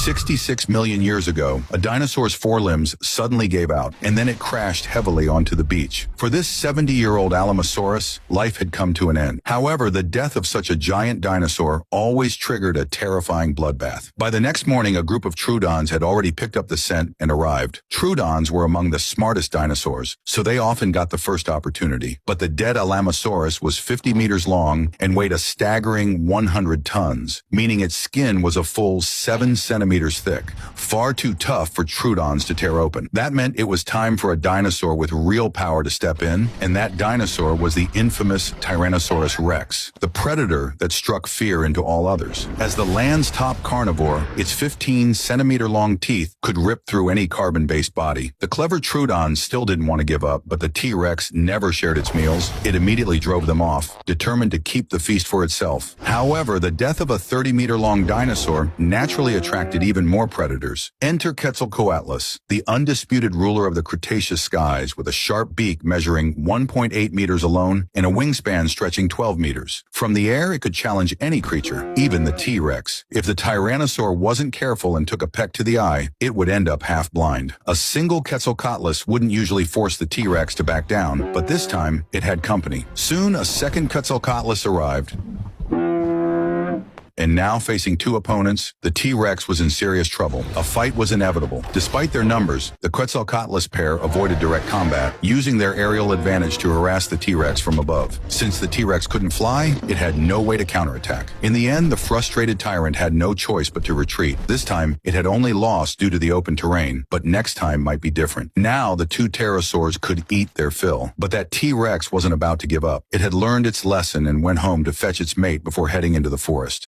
66 million years ago, a dinosaur's forelimbs suddenly gave out, and then it crashed heavily onto the beach. For this 70-year-old Alamosaurus, life had come to an end. However, the death of such a giant dinosaur always triggered a terrifying bloodbath. By the next morning, a group of Troodons had already picked up the scent and arrived. Troodons were among the smartest dinosaurs, so they often got the first opportunity. But the dead Alamosaurus was 50 meters long and weighed a staggering 100 tons, meaning its skin was a full 7 centimeters thick, far too tough for Troodons to tear open. That meant it was time for a dinosaur with real power to step in, and that dinosaur was the infamous Tyrannosaurus Rex, the predator that struck fear into all others. As the land's top carnivore, its 15-centimeter-long teeth could rip through any carbon-based body. The clever Troodons still didn't want to give up, but the T-Rex never shared its meals. It immediately drove them off, determined to keep the feast for itself. However, the death of a 30-meter-long dinosaur naturally attracted even more predators. Enter Quetzalcoatlus, the undisputed ruler of the Cretaceous skies, with a sharp beak measuring 1.8 meters alone and a wingspan stretching 12 meters. From the air, it could challenge any creature, even the T-Rex. If the Tyrannosaur wasn't careful and took a peck to the eye, it would end up half blind. A single Quetzalcoatlus wouldn't usually force the T-Rex to back down, but this time it had company. Soon, a second Quetzalcoatlus arrived. And now, facing two opponents, the T-Rex was in serious trouble. A fight was inevitable. Despite their numbers, the Quetzalcoatlus pair avoided direct combat, using their aerial advantage to harass the T-Rex from above. Since the T-Rex couldn't fly, it had no way to counterattack. In the end, the frustrated tyrant had no choice but to retreat. This time, it had only lost due to the open terrain, but next time might be different. Now, the two pterosaurs could eat their fill. But that T-Rex wasn't about to give up. It had learned its lesson and went home to fetch its mate before heading into the forest.